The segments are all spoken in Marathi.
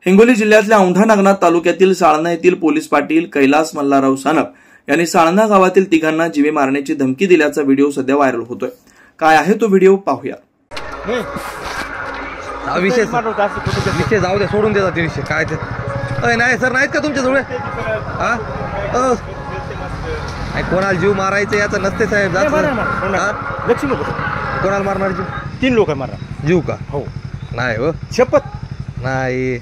हिंगोली जिल्ह्यातल्या औंढा नागनाथ तालुक्यातील साळणा येथील पोलीस पाटील कैलास मल्हारराव सानप यांनी साळणा गावातील तिघांना जीवे मारण्याची धमकी दिल्याचा व्हिडिओ सध्या व्हायरल होतोय। काय आहे तो व्हिडिओ पाहूया। विषय जाऊ दे, सोडून देतात विषय काय ते। नाही सर, नाहीत का तुमच्या जवळ? कोणाला जीव मारायचं याचं नसते साहेब। कोणाला मारणार जीव? 3 लोक मारणार जीव का? हो नाही हो, शपथ नाही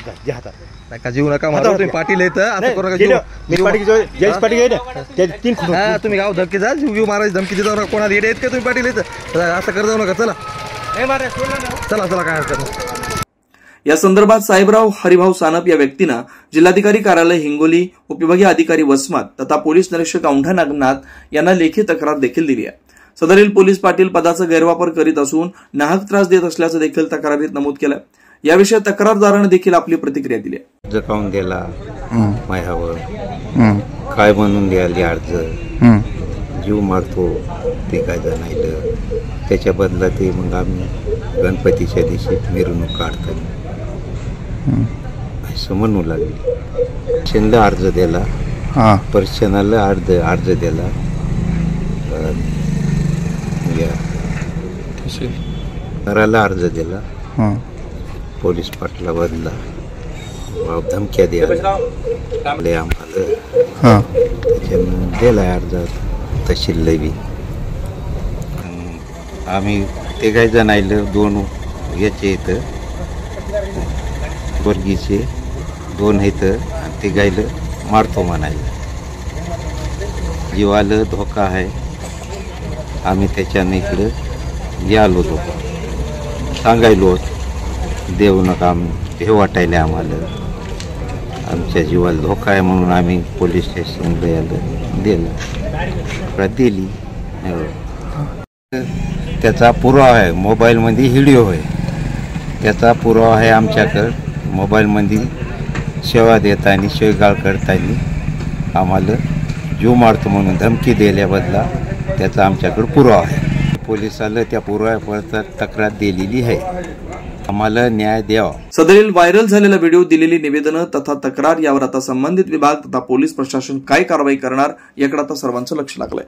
का जीव नका मारू तुम्ही। पाटील येत असं करू नका। तुम्ही गाव धमकी जा, जीव मारायची धमकी देता ना कोणाला? येडे आहेत का तुम्ही? पाटील येत असं कर जाऊ नका। चला चला चला, काय हरकत नाही। या संदर्भात साहेबराव हरिभाऊ सानप या व्यक्तीनं जिल्हाधिकारी कार्यालय हिंगोली, उपविभागीय अधिकारी वसमत तथा पोलीस निरीक्षक औंढा नागनाथ यांना लेखी तक्रार देखील दिली आहे। सदरील पोलीस पाटील पदाचा गैरवापर करीत असून नाहक त्रास देत असल्याचं देखील तक्रारीत नमूद केलं। याविषयी तक्रारदाराने देखील आपली प्रतिक्रिया दिली आहे। जकावून दिला मायावर, काय म्हणून द्यायला अर्ज, जीव मारतो ते काय जाणायलं, त्याच्या बदला ते मग आम्ही गणपतीच्या दिवशी मिरवणूक काढतो असं म्हणू लागले। शेणला अर्ज दिला, पर्शनाला अर्ज दिला, घराला अर्ज दिला, पोलीस पाटला बदला धमक्या द्यायला आम्हाला दिला अर्ज तहसील बी। आम्ही ते काय जणायलं 2 याचे इथं वर्गीचे 2 आहेत आणि ते गायलं मारतो म्हणायला। जीवाला धोका आहे, आम्ही त्याच्यानं इकडं यालो धोका सांगायलो, देऊ नका हे वाटायला आम्हाला, आमच्या जीवाला धोका आहे म्हणून आम्ही पोलीस स्टेशनला यायला दिलं दिली। त्याचा पुरावा आहे, मोबाईलमध्ये व्हिडिओ आहे, त्याचा पुरावा आहे आमच्याकडं। मोबाईलमध्ये सेवा देताना शेगाळ करताना आम्हाला जीव मारतो म्हणून धमकी दिल्याबद्दला त्याचा आमच्याकडे पुरावा आहे। पोलिसाला त्या पुराव्यावर तक्रार दिलेली आहे, आम्हाला न्याय द्यावा। सदरील व्हायरल झालेला व्हिडिओ, दिलेली निवेदनं तथा तक्रार यावर आता संबंधित विभाग तथा पोलीस प्रशासन काय कारवाई करणार याकडे आता सर्वांचं लक्ष लागलंय।